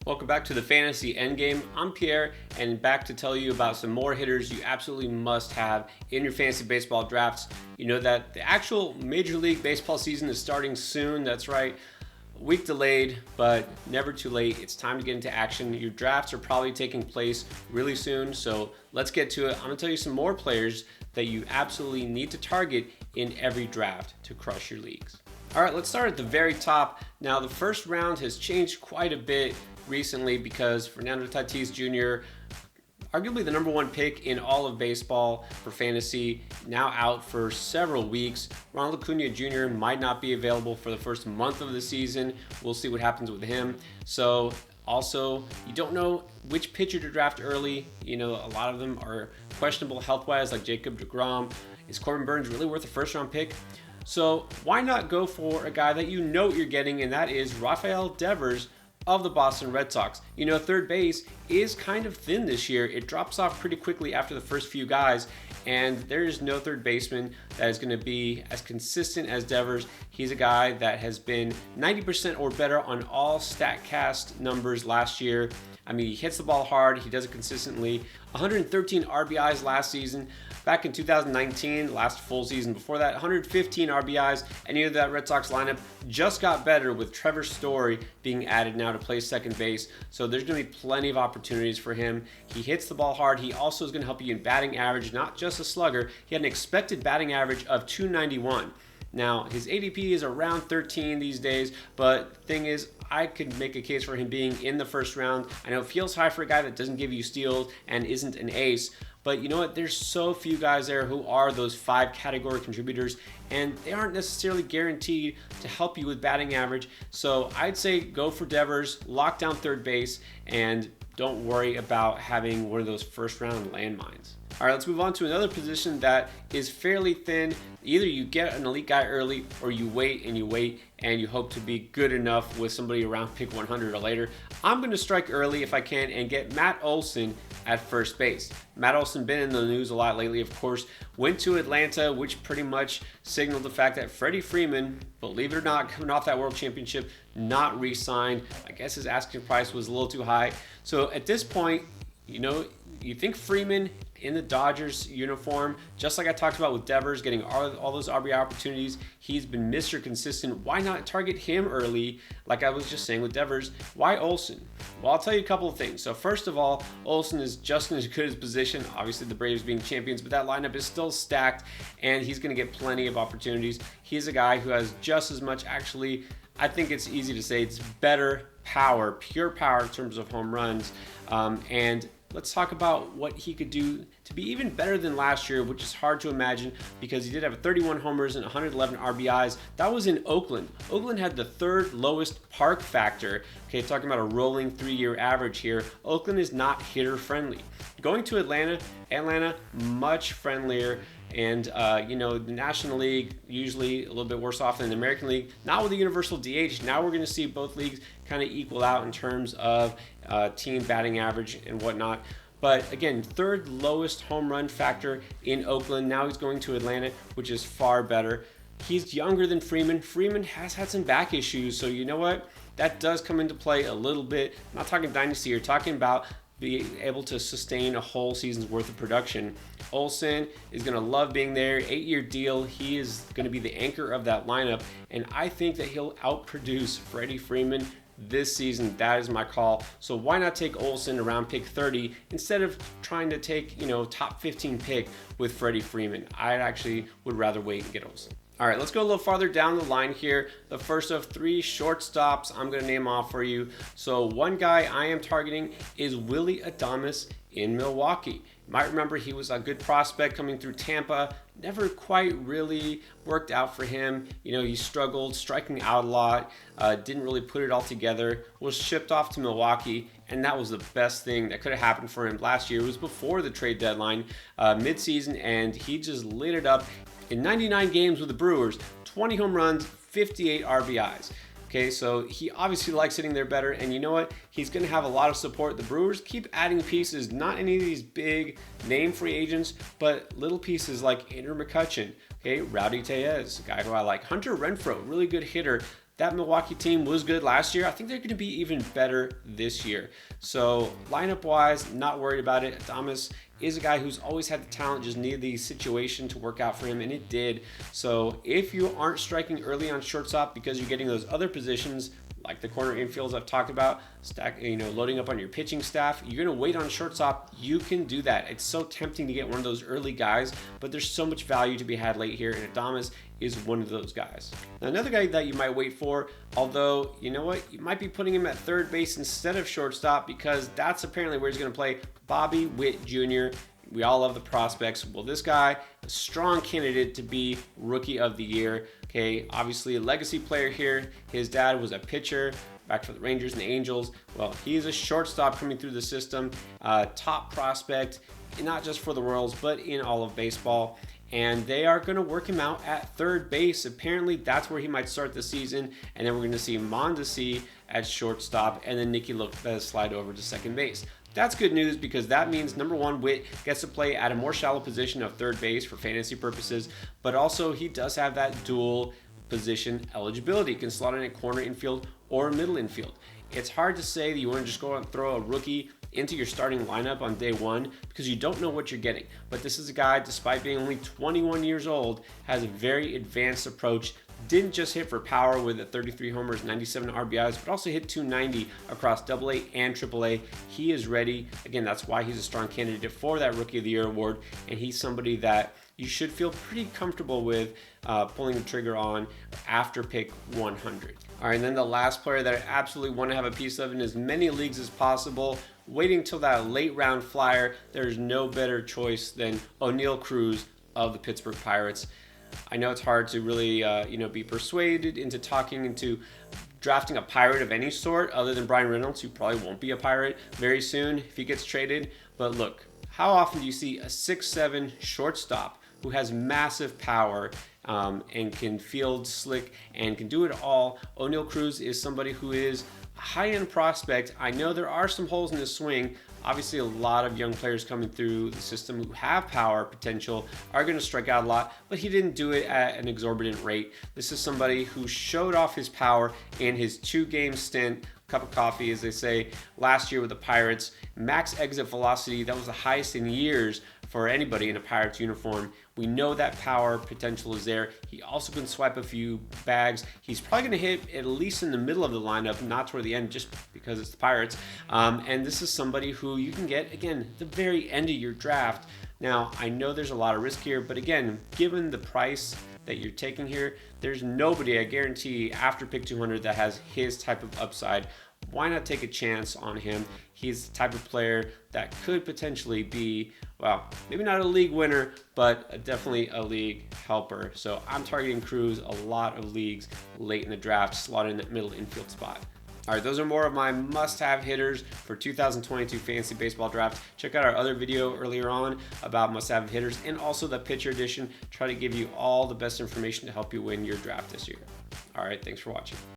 Welcome back to the Fantasy Endgame. I'm Pierre, and back to tell you about some more hitters you absolutely must have in your fantasy baseball drafts. You know that the actual Major League Baseball season is starting soon. That's right. A week delayed, but never too late. It's time to get into action. Your drafts are probably taking place really soon, so let's get to it. I'm going to tell you some more players that you absolutely need to target in every draft to crush your leagues. All right, let's start at the very top. Now, the first round has changed quite a bit recently because Fernando Tatis Jr., arguably the number one pick in all of baseball for fantasy, now out for several weeks. Ronald Acuna Jr. might not be available for the first month of the season. We'll see what happens with him. So also, you don't know which pitcher to draft early. You know, a lot of them are questionable health-wise, like Jacob deGrom. Is Corbin Burns really worth a first-round pick? So why not go for a guy that you know what you're getting, and that is Rafael of the Boston Red Sox. You know, third base is kind of thin this year. It drops off pretty quickly after the first few guys, and there is no third baseman that is going to be as consistent as Devers. He's a guy that has been 90% or better on all StatCast numbers last year. I mean, he hits the ball hard. He does it consistently. 113 RBIs last season. Back in 2019, last full season before that, 115 RBIs, and you know that Red Sox lineup just got better with Trevor Story being added now to play second base. So there's going to be plenty of opportunities for him. He hits the ball hard. He also is going to help you in batting average, not just a slugger. He had an expected batting average of 291. Now, his ADP is around 13 these days, but the thing is, I could make a case for him being in the first round. I know it feels high for a guy that doesn't give you steals and isn't an ace, but you know what? There's so few guys there who are those 5 category contributors, and they aren't necessarily guaranteed to help you with batting average. So I'd say go for Devers, lock down third base, and don't worry about having one of those first round landmines. All right, let's move on to another position that is fairly thin. Either you get an elite guy early, or you wait and you hope to be good enough with somebody around pick 100 or later. I'm going to strike early if I can and get Matt Olson at first base. Matt Olson been in the news a lot lately, of course. Went to Atlanta, which pretty much signaled the fact that Freddie Freeman, believe it or not, coming off that World Championship, not re-signed. I guess his asking price was a little too high. So at this point, you know, you think Freeman in the Dodgers uniform, just like I talked about with Devers, getting all those RBI opportunities. He's been Mr. Consistent. Why not target him early, like I was just saying with Devers? Why Olson? Well, I'll tell you a couple of things. So first of all, Olson is just in as good as position. Obviously, the Braves being champions, but that lineup is still stacked, and he's going to get plenty of opportunities. He's a guy who has just as much, actually, I think it's easy to say it's better power, pure power in terms of home runs, and let's talk about what he could do to be even better than last year, which is hard to imagine because he did have 31 homers and 111 RBIs. That was in Oakland. Oakland had the third lowest park factor. Okay, talking about a rolling 3-year average here. Oakland is not hitter friendly. Going to Atlanta, much friendlier. And, you know, the National League usually a little bit worse off than the American League. Not with the universal DH. Now we're going to see both leagues kind of equal out in terms of team batting average and whatnot. But again, third lowest home run factor in Oakland. Now he's going to Atlanta, which is far better. He's younger than Freeman. Freeman has had some back issues. So you know what? That does come into play a little bit. I'm not talking dynasty. You're talking about being able to sustain a whole season's worth of production. Olson is going to love being there. 8-year deal. He is going to be the anchor of that lineup, and I think that he'll outproduce Freddie Freeman this season. That is my call. So why not take Olson around pick 30 instead of trying to take, you know, top 15 pick with Freddie Freeman? I actually would rather wait and get Olson. All right, let's go a little farther down the line here. The first of 3 shortstops I'm going to name off for you. So one guy I am targeting is Willy in Milwaukee. You might remember he was a good prospect coming through Tampa. Never quite really worked out for him. You know, he struggled, striking out a lot, didn't really put it all together, was shipped off to Milwaukee, and that was the best thing that could have happened for him last year. It was before the trade deadline, mid-season, and he just lit it up. In 99 games with the Brewers, 20 home runs, 58 RBIs. Okay, so he obviously likes hitting there better, and you know what? He's going to have a lot of support. The Brewers keep adding pieces, not any of these big name free agents, but little pieces like Andrew McCutchen, okay, Rowdy Tellez, a guy who I like, Hunter Renfroe, really good hitter. that Milwaukee team was good last year. I think they're going to be even better this year. So lineup wise, not worried about it. Adames is a guy who's always had the talent, just needed the situation to work out for him, and it did. So if you aren't striking early on shortstop because you're getting those other positions, like the corner infields I've talked about, loading up on your pitching staff, you're going to wait on shortstop, you can do that. It's so tempting to get one of those early guys, but there's so much value to be had late here, and Adames is one of those guys. Now, another guy that you might wait for, although, you know what, you might be putting him at third base instead of shortstop because that's apparently where he's going to play, Bobby Witt Jr. We all love the prospects. Well, this guy, a strong candidate to be Rookie of the Year. Okay, obviously a legacy player here. His dad was a pitcher back for the Rangers and the Angels. Well, he is a shortstop coming through the system. Top prospect, not just for the Royals, but in all of baseball. And they are going to work him out at third base. Apparently, that's where he might start the season. And then we're going to see Mondesi at shortstop, and then Nicky Lopez slide over to second base. That's good news because that means, number one, Witt gets to play at a more shallow position of third base for fantasy purposes, but also he does have that dual position eligibility. He can slot in a corner infield or middle infield. It's hard to say that you want to just go out and throw a rookie into your starting lineup on day one because you don't know what you're getting. But this is a guy, despite being only 21 years old, has a very advanced approach. Didn't just hit for power with 33 homers, 97 RBIs, but also hit 290 across AA and AAA. He is ready. Again, that's why he's a strong candidate for that Rookie of the Year award, and he's somebody that you should feel pretty comfortable with pulling the trigger on after pick 100. All right, and then the last player that I absolutely want to have a piece of in as many leagues as possible, waiting till that late round flyer, there's no better choice than Oneil Cruz of the Pittsburgh Pirates. I know it's hard to really, be persuaded into talking into drafting a Pirate of any sort other than Brian Reynolds, who probably won't be a Pirate very soon if he gets traded. But look, how often do you see a 6'7" shortstop who has massive power and can field slick and can do it all? Oneil Cruz is somebody who is a high-end prospect. I know there are some holes in his swing. Obviously, a lot of young players coming through the system who have power potential are going to strike out a lot, but he didn't do it at an exorbitant rate. This is somebody who showed off his power in his 2-game stint, cup of coffee, as they say, last year with the Pirates. Max exit velocity, that was the highest in years for anybody in a Pirates uniform. We know that power potential is there. He also can swipe a few bags. He's probably going to hit at least in the middle of the lineup, not toward the end, just because it's the Pirates. And this is somebody who you can get, again, the very end of your draft. Now, I know there's a lot of risk here, but again, given the price that you're taking here, there's nobody, I guarantee, after pick 200 that has his type of upside. Why not take a chance on him? He's the type of player that could potentially be, well, maybe not a league winner, but definitely a league helper. So I'm targeting Cruz a lot of leagues late in the draft, slotted in that middle infield spot. All right, those are more of my must-have hitters for 2022 Fantasy Baseball Draft. Check out our other video earlier on about must-have hitters and also the pitcher edition. Try to give you all the best information to help you win your draft this year. All right, thanks for watching.